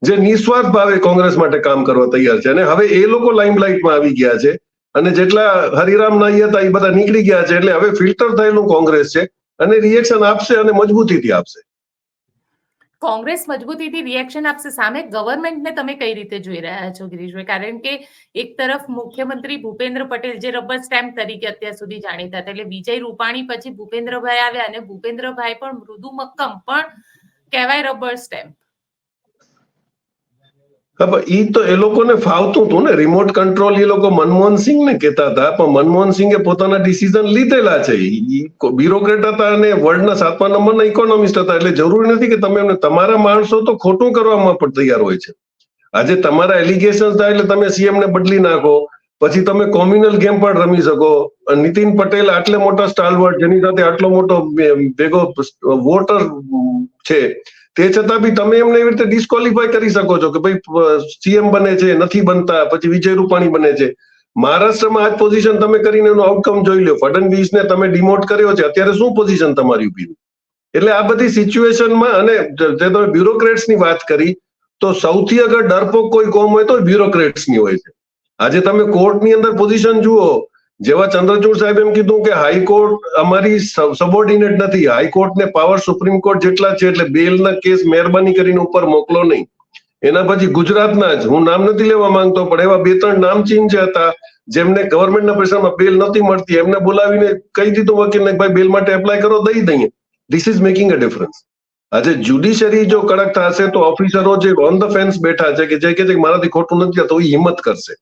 જે નિસ્વાર્થ ભાવે કોંગ્રેસ માટે કામ કરવા તૈયાર છે. અને હવે એ લોકો લાઇમલાઇટમાં આવી ગયા છે અને જેટલા હરિરામ નાઈ હતા એ બધા નીકળી ગયા છે. એટલે હવે ફિલ્ટર થયેલું કોંગ્રેસ છે અને રિએક્શન આપશે અને મજબૂતીથી આપશે. કોંગ્રેસ મજબૂતીથી રિએક્શન આપશે. સામે ગવર્મેન્ટને તમે કઈ રીતે જોઈ રહ્યા છો ગિરીશભાઈ? કારણ કે એક તરફ મુખ્યમંત્રી ભૂપેન્દ્ર પટેલ જે રબર સ્ટેમ્પ તરીકે અત્યાર સુધી જાણીતા હતા, એટલે વિજય રૂપાણી પછી ભૂપેન્દ્રભાઈ આવ્યા અને ભૂપેન્દ્રભાઈ પણ મૃદુ મક્કમ પણ કહેવાય રબર સ્ટેમ્પ. ઈ તો એ લોકોને ફાવતું હતું ને, રિમોટ કંટ્રોલ એ લોકો મનમોહનસિંહને કહેતા હતા, પણ મનમોહનસિંહે પોતાના ડિસિઝન લીધેલા છે. બ્યુરોક્રેટ હતા અને વર્લ્ડના 7મા નંબરના ઇકોનોમિસ્ટ હતા. એટલે જરૂરી નથી કે તમે એમને, તમારા માણસો તો ખોટું કરવામાં પણ તૈયાર હોય છે. આજે તમારા એલિગેશન થાય એટલે તમે સીએમ ને બદલી નાખો, પછી તમે કોમ્યુનલ ગેમ પણ રમી શકો. નીતિન પટેલ આટલે મોટા સ્ટાલવર્ટ જેની સાથે આટલો મોટો ભેગો વોટર છે, તે છતાં બી તમે એમને એવી રીતે ડિસ્કોલિફાય કરી શકો છો કે ભાઈ સીએમ બને છે, નથી બનતા, પછી વિજય રૂપાણી બને છે. મહારાષ્ટ્રમાં આ જ પોઝિશન તમે કરીને એનું આઉટકમ જોઈ લો. ફડણવીસને તમે ડિમોટ કર્યો છે, અત્યારે શું પોઝિશન તમારી ઉભી? એટલે આ બધી સિચ્યુએશનમાં, અને જે તમે બ્યુરોક્રેટ્સની વાત કરી, તો સૌથી અગર ડરપોક કોઈ કોમ હોય તો બ્યુરોક્રેટ્સની હોય છે. આજે તમે કોર્ટની અંદર પોઝિશન જુઓ, જેવા ચંદ્રચૂડ સાહેબ એમ કીધું કે હાઈકોર્ટ અમારી સબોર્ડિનેટ નથી, હાઈકોર્ટને પાવર સુપ્રીમ કોર્ટ જેટલા છે, એટલે બેલના કેસ મહેરબાની કરીને ઉપર મોકલો નહીં. એના પછી ગુજરાતના જ, હું નામ નથી લેવા માંગતો, પણ એવા 2-3 નામચીન જે હતા જેમને ગવર્મેન્ટના પ્રેશરમાં બેલ નથી મળતી, એમને બોલાવીને કહી દીધું વકીલને ભાઈ બેલ માટે એપ્લાય કરો, દઈ દઈએ. This is making a difference. આજે જ્યુડિશરી જો કડક થશે તો ઓફિસરો જે ઓન ધ ફેન્સ બેઠા છે કે જે કે મારાથી ખોટું નથી તો એ હિંમત કરશે.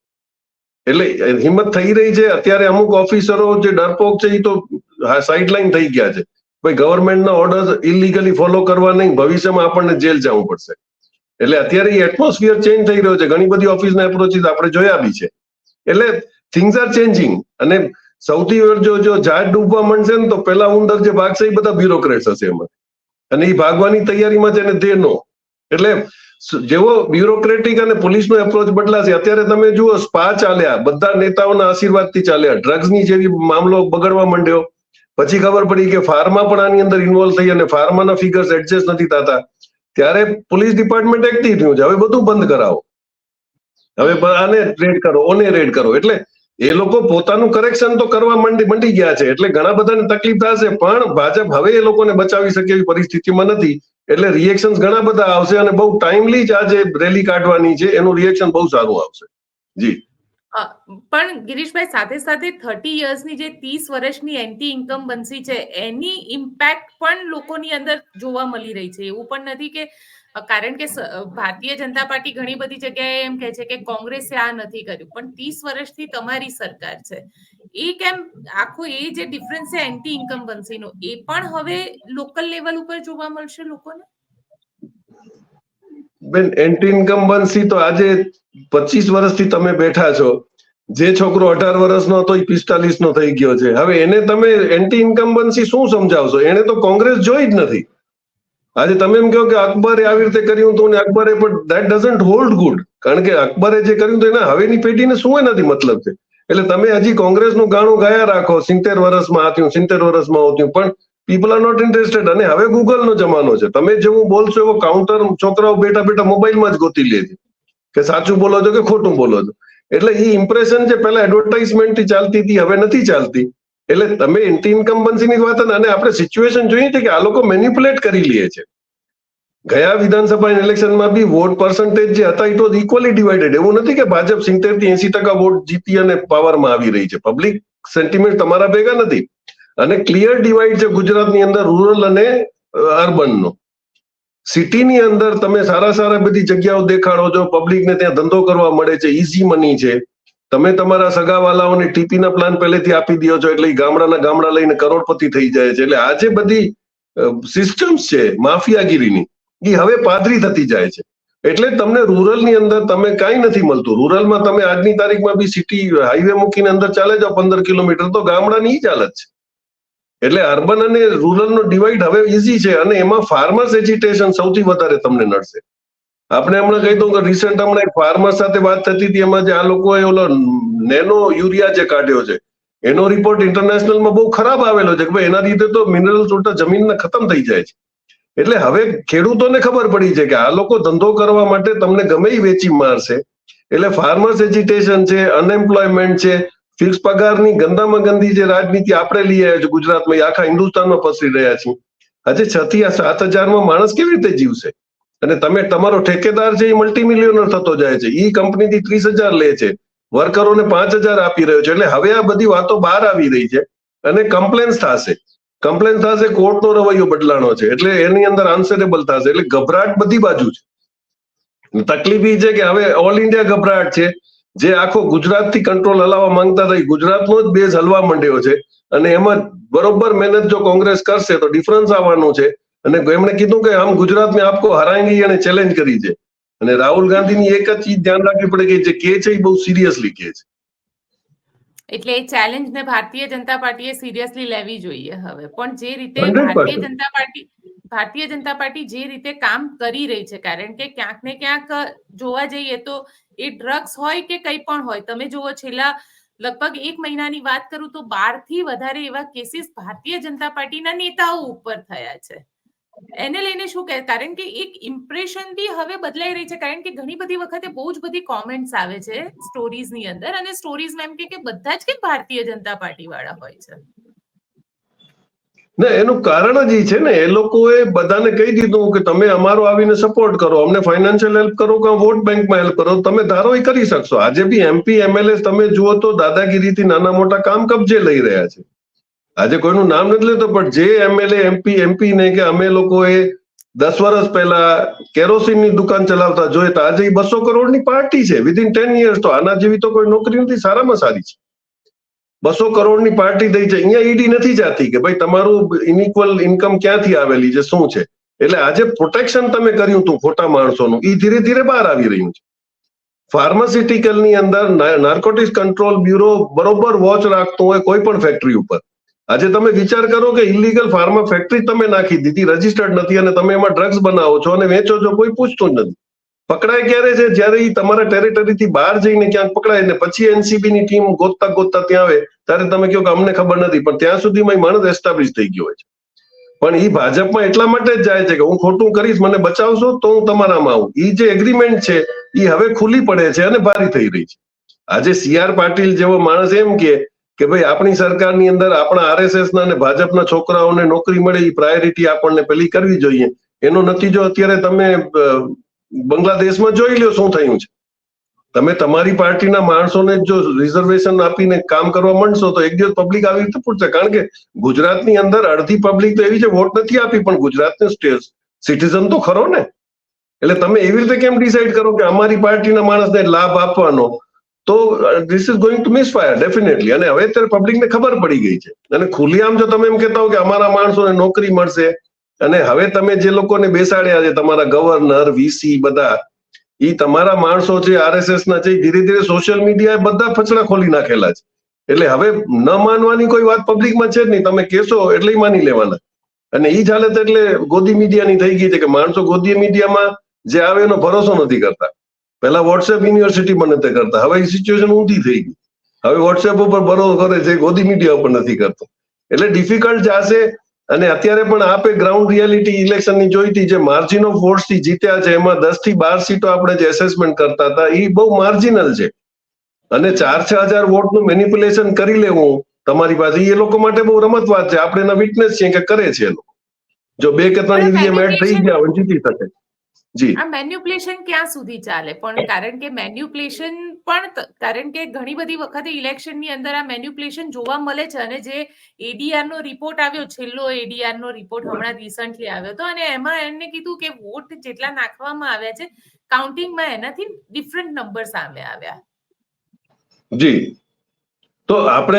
એટલે હિંમત થઈ રહી છે. અત્યારે અમુક ઓફિસરો જે ડરપોક છે એ તો સાઇડલાઇન થઈ ગયા છે. ભાઈ ગવર્મેન્ટના ઓર્ડર ઇલીગલી ફોલો કરવા નહીં, ભવિષ્યમાં આપણને જેલ જવું પડશે. એટલે અત્યારે એ એટમોસ્ફિયર ચેન્જ થઈ રહ્યો છે. ઘણી બધી ઓફિસના એપ્રોચીસ આપણે જોયા બી છે. એટલે થિંગ્સ આર ચેન્જિંગ. અને સૌથી જો ઝાડ ડૂબવા માંડશે ને તો પેલા ઉંદર જે ભાગશે એ બધા બ્યુરોક્રેટ્સ હશે એમાં, અને એ ભાગવાની તૈયારીમાં છે, અને દે નો. એટલે જેવો બ્યુરોક્રેટિક અને પોલીસનો એપ્રોચ બદલાશે. અત્યારે તમે જુઓ, સ્પા ચાલ્યા, બધા નેતાઓના આશીર્વાદથી ચાલ્યા, ડ્રગ્સની જેવી મામલો બગડવા માંડ્યો, પછી ખબર પડી કે ફાર્મા પણ આની અંદર ઇન્વોલ્વ થઈ અને ફાર્માના ફિગર્સ એડજસ્ટ નથી થતા, ત્યારે પોલીસ ડિપાર્ટમેન્ટ એક્ટિવ થયું છે. હવે બધું બંધ કરાવો, હવે આને રેડ કરો, ઓને રેડ કરો. એટલે એ લોકો પોતાનું કરેક્શન તો કરવા મંડી ગયા છે. એટલે ઘણા બધાને તકલીફ થશે, પણ ભાજપ હવે એ લોકોને બચાવી શકે એવી પરિસ્થિતિમાં નથી. એટલે રિએક્શન ઘણા બધા આવશે અને બહુ ટાઈમલી જ આ જે રેલી કાઢવાની છે એનું રિએક્શન બહુ સારું આવશે. જી. પણ ગિરીશભાઈ, સાથે સાથે 30 યર્સની જે 30 વર્ષની એન્ટી ઇન્કમ્બન્સી છે એની ઇમ્પેક્ટ પણ લોકોની અંદર જોવા મળી રહી છે. એવું પણ નથી કે, કારણ કે ભારતીય જનતા પાર્ટી ઘણી બધી જગ્યાએ એમ કહે છે કે કોંગ્રેસે આ નથી કર્યું, પણ 30 વર્ષથી તમારી સરકાર છે. એ કેમ આખો એ જે ડિફરન્સ છે એન્ટી ઇન્કમ્બન્સીનો, એ પણ હવે લોકલ લેવલ ઉપર જોવા મળશે લોકોને? બેન, એન્ટી ઇન્કમ્બન્સી તો આજે 25 વર્ષથી તમે બેઠા છો. જે છોકરો 18 વર્ષનો હતો એ 45 નો થઈ ગયો છે. હવે એને તમે એન્ટી ઇન્કમ્બન્સી શું સમજાવશો? એને તો કોંગ્રેસ જોઈ જ નથી. આજે તમે એમ કહો કે અકબરે આવી રીતે કર્યું હતું ને અકબરે, પણ ધેટ ડઝન્ટ હોલ્ડ ગુડ. કારણ કે અકબરે જે કર્યું હતું એના હવેની પેઢીને શું એનાથી મતલબ છે? એટલે તમે હજી કોંગ્રેસનું ગાણું ગાયા રાખો, 70 વર્ષમાં આ થયું, 70 વર્ષમાં આ થયું, પણ પીપલ આર નોટ ઇન્ટરેસ્ટેડ. અને હવે ગૂગલનો જમાનો છે. તમે જેવું બોલશો એવો કાઉન્ટર છોકરાઓ બેઠા બેઠા મોબાઈલમાં જ ગોતી લે છે કે સાચું બોલો છો કે ખોટું બોલો છો. એટલે એ ઇમ્પ્રેશન જે પહેલા એડવર્ટાઇઝમેન્ટ ચાલતી હતી હવે નથી ચાલતી. એટલે તમે એન્ટી ઇન્કમ્બન્સીની વાત, અને આપણે સિચ્યુએશન જોઈએ છે કે આ લોકો મેનિપ્યુલેટ કરી લે છે. ગયા વિધાનસભા ઇલેક્શનમાં બી વોટ પર્સન્ટેજ જે હતા ઇટ વોઝ ઇક્વલી ડિવાઇડેડ. એવું નથી કે ભાજપ 70 થી 80% વોટ જીતી અને પાવરમાં આવી રહી છે. પબ્લિક સેન્ટિમેન્ટ તમારા ભેગા નથી. અને ક્લિયર ડિવાઇડ છે ગુજરાતની અંદર રૂરલ અને અર્બનનો. સિટીની અંદર તમે સારા બધી જગ્યાઓ દેખાડો છો, પબ્લિકને ત્યાં ધંધો કરવા મળે છે, ઈઝી મની છે. તમે તમારા સગાવાલાઓને ટીપીના પ્લાન પહેલેથી આપી દો છો, એટલે ગામડા લઈને કરોડપતિ થઈ જાય છે. એટલે આ જે બધી સિસ્ટમ્સ છે માફિયાગીરીની, એ હવે પાદરી થતી જાય છે. એટલે તમને રૂરલની અંદર તમે કાંઈ નથી મળતું. રૂરલમાં તમે આજની તારીખમાં બી સિટી હાઈવે મૂકીને અંદર ચાલે જાઓ 15 કિલોમીટર તો ગામડાની જ હાલત છે. એટલે અર્બન અને રૂરલનો ડિવાઈડ હવે ઈઝી છે અને એમાં ફાર્મર્સ એજિટેશન સૌથી વધારે તમને નડશે. આપણે હમણાં કહી દઉં કે રિસન્ટ હમણાં એક ફાર્મર સાથે વાત થતી હતી, એમાં જે આ લોકોએ ઓલો નેનો યુરિયા જે કાઢ્યો છે એનો રિપોર્ટ ઇન્ટરનેશનલમાં બહુ ખરાબ આવેલો છે કે ભાઈ એના લીધે તો મિનરલ્સ ઉલટા જમીનના ખતમ થઈ જાય છે. એટલે હવે ખેડૂતોને ખબર પડી છે કે આ લોકો ધંધો કરવા માટે તમને ગમે એ વેચી મારશે. એટલે ફાર્મર્સ એજિટેશન છે, અનએમ્પ્લોયમેન્ટ છે, ફિક્સ પગારની ગંદામાં ગંદી જે રાજનીતિ આપણે લઈ આવ્યા છે ગુજરાતમાં, એ આખા હિન્દુસ્તાનમાં પસરી રહ્યા છીએ. આજે 6 થી 7 હજારમાં માણસ કેવી રીતે જીવશે? અને તમે તમારો ઠેકેદાર છે એ મલ્ટી મિલિયનર થતો જાય છે, એ કંપનીથી 30,000 લે છે, વર્કરોને 5,000 આપી રહ્યો છે. એટલે હવે આ બધી વાતો બહાર આવી રહી છે અને કમ્પ્લેન્સ થશે, કોર્ટનો રવૈયો બદલાણો છે, એટલે એની અંદર આન્સરેબલ થશે. એટલે ગભરાટ બધી બાજુ છે. તકલીફ એ છે કે હવે ઓલ ઇન્ડિયા ગભરાટ છે. જે આખો ગુજરાતથી કંટ્રોલ હલાવવા માંગતા હતા, ગુજરાતનો જ બેઝ હલવા માંડ્યો છે અને એમાં બરોબર મહેનત જો કોંગ્રેસ કરશે તો ડિફરન્સ આવવાનું છે. અને એમણે કીધું કે આમ ગુજરાત મેં આપકો હરાएंगे અને ચેલેન્જ કરી છે. અને રાહુલ ગાંધીની એક જ ચીજ ધ્યાન રાખવી પડે કે જે કે છે એ બહુ સિરિયસલી કે છે. એટલે એ ચેલેન્જને ભારતીય જનતા પાર્ટીએ સિરિયસલી લેવી જોઈએ હવે. પણ જે રીતે 100% ભારતીય જનતા પાર્ટી જે રીતે કામ કરી રહી છે, કારણ કે ક્યાંક ને ક્યાંક જોવા જઈએ તો એ ડ્રગ્સ હોય કે કંઈ પણ હોય, તમે જુઓ છેલ્લા લગભગ 1 મહિનાની વાત કરું તો 12 થી વધારે એવા કેસીસ ભારતીય જનતા પાર્ટીના નેતાઓ ઉપર થયા છે. એને લઈને શું કહે? કારણ કે એક ઇમ્પ્રેશન બી હવે બદલાઈ રહી છે, કારણ કે ઘણી બધી વખતે બહુ જ બધી કોમેન્ટ્સ આવે છે સ્ટોરીઝની અંદર, અને સ્ટોરીઝમાં એમ કે બધા જ કે ભારતીય જનતા પાર્ટી વાળા હોય છે. ને એનું કારણ જ એ છે ને, એ લોકોએ બધાને કહી દીધું કે તમે અમારો આવીને સપોર્ટ કરો, અમને ફાઇનાન્શિયલ હેલ્પ કરો કે વોટ બેંકમાં હેલ્પ કરો, તમે ધારો એ કરી શકશો. આજે બી MP MLA તમે જુઓ તો દાદાગીરીથી નાના મોટા કામ કબજે લઈ રહ્યા છે. આજે કોઈનું નામ નથી લેતો, પણ જે MLA MP ને કે અમે લોકોએ 10 વર્ષ પહેલા કેરોસીનની દુકાન ચલાવતા જોઈએ તો આજે 200 કરોડની પાર્ટી છે વિધિન 10 years. તો આના જેવી તો કોઈ નોકરી નથી, સારામાં સારી છે. 200 કરોડની પાર્ટી થઈ છે. અહીંયા ઈડી નથી જાતી કે ભાઈ તમારું ઇનઇક્વલ ઇન્કમ ક્યાંથી આવેલી છે, શું છે. એટલે આજે પ્રોટેક્શન તમે કર્યું હતું ખોટા માણસોનું, એ ધીરે ધીરે બહાર આવી રહ્યું છે. ફાર્માસ્યુટિકલની અંદર નાર્કોટિક્સ કંટ્રોલ બ્યુરો બરોબર વોચ રાખતો હોય કોઈ પણ ફેક્ટરી ઉપર. આજે તમે વિચાર કરો કે ઇલીગલ ફાર્મા ફેક્ટરી તમે નાખી દીધી, રજીસ્ટર્ડ નથી, અને તમે એમાં ડ્રગ્સ બનાવો છો અને વેચો છો, કોઈ પૂછતું જ નથી. પકડાય ક્યારે છે? જ્યારે એ તમારા ટેરિટરીથી બહાર જઈને ક્યાંક પકડાય ને પછી NCB ની ટીમ ગોતતા ગોતતા ત્યાં આવે ત્યારે તમે કહો કે અમને ખબર નથી, પણ ત્યાં સુધીમાં માણસ એસ્ટાબ્લિશ થઈ ગયો હોય છે. પણ એ ભાજપમાં એટલા માટે જ જાય છે કે હું ખોટું કરીશ, મને બચાવશો તો હું તમારામાં આવું. એ જે એગ્રીમેન્ટ છે એ હવે ખુલ્લી પડે છે અને ભારી થઈ રહી છે. આજે CR પાટીલ જેવો માણસ એમ કે ભાઈ આપણી સરકારની અંદર આપણા RSS ના અને ભાજપના છોકરાઓને નોકરી મળે એ પ્રાયોરિટી આપણને પેલી કરવી જોઈએ. એનો નતીજો અત્યારે તમે બાંગ્લાદેશમાં જોઈ લો શું થયું છે. તમે તમારી પાર્ટીના માણસોને જો રિઝર્વેશન આપીને કામ કરવા માંડશો તો એક દિવસ પબ્લિક આવી રીતે પૂછશે. કારણ કે ગુજરાતની અંદર અડધી પબ્લિક તો એવી છે વોટ નથી આપી, પણ ગુજરાતનો સિટીઝન તો ખરો ને. એટલે તમે એવી રીતે કેમ ડિસાઈડ કરો કે અમારી પાર્ટીના માણસને લાભ આપવાનો? તો this is going to misfire definitely. અને હવે અત્યારે પબ્લિકને ખબર પડી ગઈ છે. અને ખુલ્લેઆમ જો તમે એમ કહેતા હો કે અમારા માણસોને નોકરી મળશે, અને હવે તમે જે લોકોને બેસાડ્યા છે તમારા ગવર્નર VC બધા, એ તમારા માણસો છે RSS ના છે, ધીરે ધીરે સોશિયલ મીડિયાએ બધા ફચડા ખોલી નાખેલા છે. એટલે હવે ન માનવાની કોઈ વાત પબ્લિકમાં છે જ નહીં. તમે કહેશો એટલે માની લેવાના. અને એ જ હાલત એટલે ગોદી મીડિયાની થઈ ગઈ છે કે માણસો ગોદી મીડિયામાં જે આવે એનો ભરોસો નથી કરતા. પહેલા WhatsApp યુનિવર્સિટી પણ નથી કરતા, હવે એ સિચ્યુએશન ઊંધી થઈ ગઈ. હવે WhatsApp ઉપર ભરોસો કરે છે, ગોદી મીડિયા ઉપર નથી કરતો. એટલે ડિફિકલ્ટ જશે. અને અત્યારે પણ આપે ગ્રાઉન્ડ રિયાલિટી ઇલેક્શનની જોઈતી, જે માર્જિન ઓફ વોટ્સ થી જીત્યા છે એમાં 10 થી 12 સીટો આપણે જે એસેસમેન્ટ કરતા હતા એ બહુ માર્જિનલ છે. અને 4-6 હજાર વોટનું મેનિપ્યુલેશન કરી લેવું તમારી પાસે, એ લોકો માટે બહુ રમત વાત છે. આપણે એના વિટનેસ છીએ કે કરે છે એ લોકો. જો 2 કે 3 EVM એડ થઈ ગયા હોય જીતી શકે. જી, આ મેન્યુપ્યુલેશન ક્યાં સુધી ચાલે? પણ કારણ કે મેન્યુપ્યુલેશન પણ, કારણ કે ઘણી બધી વખતે ઇલેક્શનની અંદર આ મેન્યુપ્યુલેશન જોવા મળે છે. અને જે ADR નો રિપોર્ટ આવ્યો, છેલ્લો ADR નો રિપોર્ટ હમણાં રિસન્ટલી આવ્યો હતો, અને એમાં એમને કીધું કે વોટ જેટલા નાખવામાં આવ્યા છે કાઉન્ટિંગમાં એનાથી ડિફરન્ટ નંબર સામે આવ્યા. જી. તો આપણે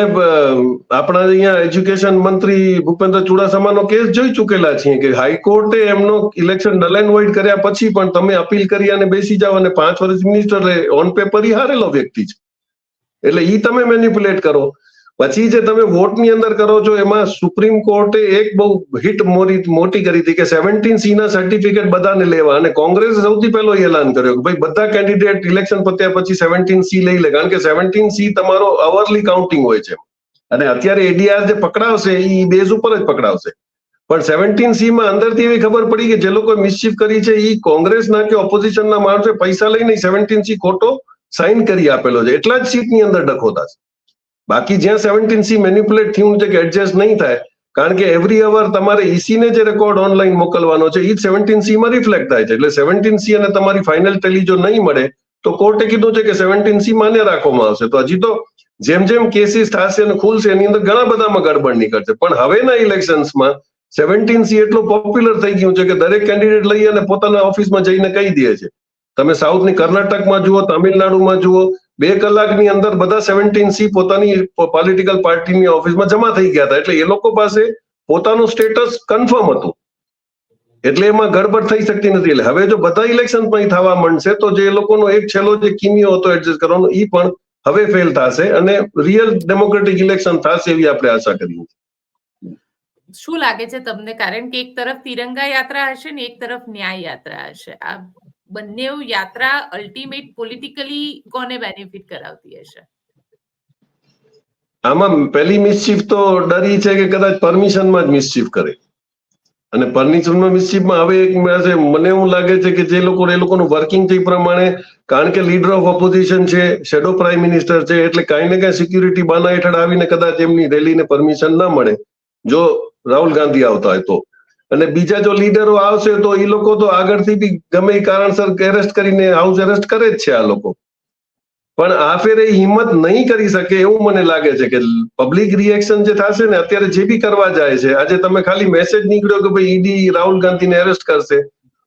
આપણા અહીંયા એજ્યુકેશન મંત્રી ભૂપેન્દ્ર ચુડાસમાનો કેસ જોઈ ચુકેલા છીએ કે હાઈકોર્ટે એમનો ઇલેક્શન નલ એન્ડ વોઇડ કર્યા પછી પણ તમે અપીલ કરી અને બેસી જાઓ અને 5 વર્ષ મિનિસ્ટર રહે, ઓન પેપર હારેલો વ્યક્તિ છે. એટલે ઈ તમે મેનિપ્યુલેટ કરો. પછી જે તમે વોટની અંદર કરો છો એમાં સુપ્રીમ કોર્ટે એક બહુ હિટ મોટી કરી હતી કે 17C ના સર્ટિફિકેટ બધાને લેવા, અને કોંગ્રેસે સૌથી પહેલો એલાન કર્યો કે ભાઈ બધા કેન્ડિડેટ ઇલેક્શન પત્યા પછી 17C લઈ લે, કારણ કે 17C તમારો અવરલી કાઉન્ટિંગ હોય છે અને અત્યારે એડીઆર જે પકડાવશે એ બેઝ ઉપર જ પકડાવશે. પણ 17C માં અંદરથી એવી ખબર પડી કે જે લોકો મિસચીફ કરી છે એ કોંગ્રેસના કે ઓપોઝિશનના માણસો પૈસા લઈને 17C ખોટો સાઇન કરી આપેલો છે, એટલા જ સીટની અંદર ડખોતા છે. બાકી જ્યાં 17C મેનિપ્યુલેટ થયું છે કે એડજસ્ટ નહીં થાય, કારણ કે એવરી અવર તમારે ઈસીને જે રેકોર્ડ ઓનલાઈન મોકલવાનો છે એ જ 17C માં રિફ્લેક્ટ થાય છે. એટલે 17C અને તમારી ફાઇનલ ટેલી જો નહીં મળે તો કોર્ટે કીધું છે કે 17C માન્ય રાખવામાં આવશે. તો હજી તો જેમ જેમ કેસીસ થશે અને ખુલશે એની અંદર ઘણા બધામાં ગડબડ નીકળશે. પણ હવેના ઇલેક્શન્સમાં 17C એટલું પોપ્યુલર થઈ ગયું છે કે દરેક કેન્ડિડેટ લઈ અને પોતાના ઓફિસમાં જઈને કહી દે છે. તમે સાઉથની કર્ણાટકમાં જુઓ, તામિલનાડુમાં જુઓ, 2 કલાકની અંદર બધા 17C પોતાની પોલિટિકલ પાર્ટીની ઓફિસમાં જમા થઈ ગયા હતા. એટલે એ લોકો પાસે પોતાનું સ્ટેટસ કન્ફર્મ હતું, એટલે એમાં ગડબડ થઈ શકતી નથી. એટલે હવે જો બધા ઇલેક્શનમાં થવા માંડશે તો જે લોકોનો એક છેલ્લો જે કિમિયો હતો એડજસ્ટ કરવાનો એ પણ હવે ફેલ થશે અને રિયલ ડેમોક્રેટિક ઇલેક્શન થશે એવી આપણે આશા કરીએ. શું લાગે છે તમને? કારણ કે એક તરફ તિરંગા યાત્રા હશે ને એક તરફ ન્યાય યાત્રા હશે. આ બંને યાત્રા અલ્ટિમેટ પોલિટિકલી કોને બેનિફિટ કરાવતી હશે? આમાં પહેલી મિસચીફ તો ડરી છે કે કદાચ પરમિશનમાં જ મિસચીફ કરે, અને પરમિશનમાં મિસચીફમાં હવે એક મને એવું લાગે છે કે જે લોકો એ લોકોનું વર્કિંગ છે એ પ્રમાણે, કારણ કે લીડર ઓફ ઓપોઝિશન છે, શેડો પ્રાઇમ મિનિસ્ટર છે, એટલે કાંઈ ને કાંઈ સિક્યુરિટી બાના હેઠળ આવીને કદાચ એમની રેલીને પરમિશન ના મળે જો રાહુલ ગાંધી આવતા હોય તો. અને બીજા જો લીડરો આવશે તો એ લોકો તો આગળથી બી ગમે એ કારણસર એરેસ્ટ કરીને હાઉસ એરેસ્ટ કરે જ છે આ લોકો. પણ આ ફેરે હિંમત નહીં કરી શકે એવું મને લાગે છે કે પબ્લિક રિએક્શન જે થશે ને, અત્યારે જે બી કરવા જાય છે, આજે તમે ખાલી મેસેજ નીકળ્યો કે ભાઈ ઈડી રાહુલ ગાંધીને એરેસ્ટ કરશે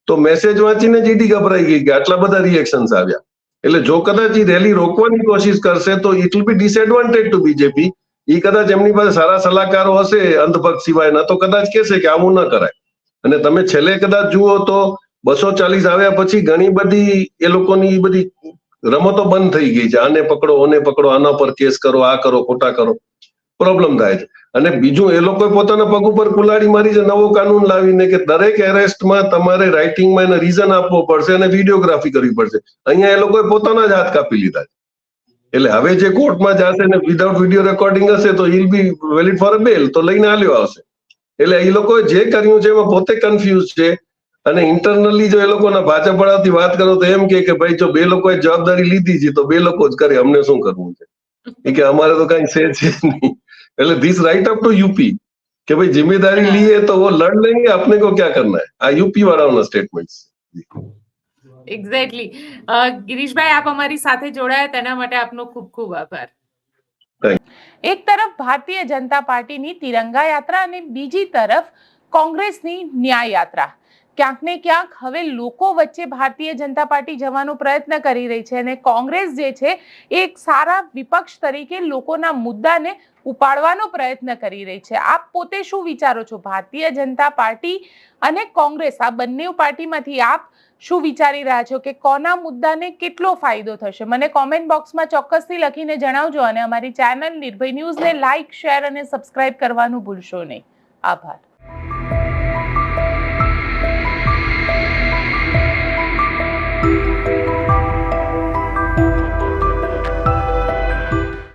તો મેસેજ વાંચીને જ ઈડી ગભરાઈ ગઈ કે આટલા બધા રિએક્શન્સ આવ્યા. એટલે જો કદાચ એ રેલી રોકવાની કોશિશ કરશે તો it will be disadvantage to BJP. એ કદાચ એમની પાસે સારા સલાહકારો હશે અંધભક્ત સિવાયના તો કદાચ કહેશે કે આવું ન કરાય. અને તમે છેલ્લે કદાચ જુઓ તો 240 આવ્યા પછી ઘણી બધી એ લોકોની બધી રમતો બંધ થઈ ગઈ છે. આને પકડો, ઓને પકડો, આના પર કેસ કરો, આ કરો, ખોટા કરો, પ્રોબ્લેમ થાય છે. અને બીજું એ લોકોએ પોતાના પગ ઉપર કુલાડી મારી છે નવો કાનૂન લાવીને કે દરેક એરેસ્ટમાં તમારે રાઇટિંગમાં એને રીઝન આપવો પડશે અને વિડીયોગ્રાફી કરવી પડશે. અહીંયા એ લોકોએ પોતાના જ હાથ કાપી લીધા છે. એટલે હવે જે કોર્ટમાં જશે ને વિધાઉટ વિડીયો રેકોર્ડિંગ હશે તો ઇલ બી વેલિડ ફોર અ બેલ, તો લઈને આલ્યો આવશે. એટલે એ લોકોએ જે કર્યું છે એમાં પોતે કન્ફ્યુઝ છે. અને ઇન્ટરનલી જો એ લોકોના ભાજપ વાળાથી વાત કરો તો એમ કે ભાઈ જો 2 લોકોએ જવાબદારી લીધી છે તો 2 લોકો જ કરે, અમને શું કરવું છે, એ કે અમારે તો કઈ છે જ નહીં. એટલે this right up to UP કે ભાઈ जिम्मेदारी लिए तो वो लड़ लेंगे, अपने को क्या करना है. આ યુપી વાળાઓના સ્ટેટમેન્ટ છે. એક્ઝેક્ટલી. ગિરીશભાઈ, આપ અમારી સાથે જોડાયા તેના માટે આપનો ખૂબ ખૂબ આભાર. એક તરફ ભારતીય જનતા પાર્ટીની તિરંગા યાત્રા અને બીજી તરફ કોંગ્રેસની ન્યાય યાત્રા. ક્યાંક ને ક્યાંક હવે લોકો વચ્ચે ભારતીય જનતા પાર્ટી જવાનો પ્રયત્ન કરી રહી છે અને કોંગ્રેસ જે છે એક સારા વિપક્ષ તરીકે લોકોના મુદ્દાને ઉપાડવાનો પ્રયત્ન કરી રહી છે. આપ પોતે શું વિચારો છો? ભારતીય જનતા પાર્ટી અને કોંગ્રેસ આ બંને પાર્ટીમાંથી આપ શું વિચારી રહ્યા છો કે કોના મુદ્દાને કેટલો ફાયદો થશે? મને કોમેન્ટ બોક્સમાં ચોક્કસથી લખીને જણાવજો અને અમારી ચેનલ નિર્ભય ન્યૂઝને લાઇક, શેર અને સબસ્ક્રાઇબ કરવાનું ભૂલશો નહીં. આભાર.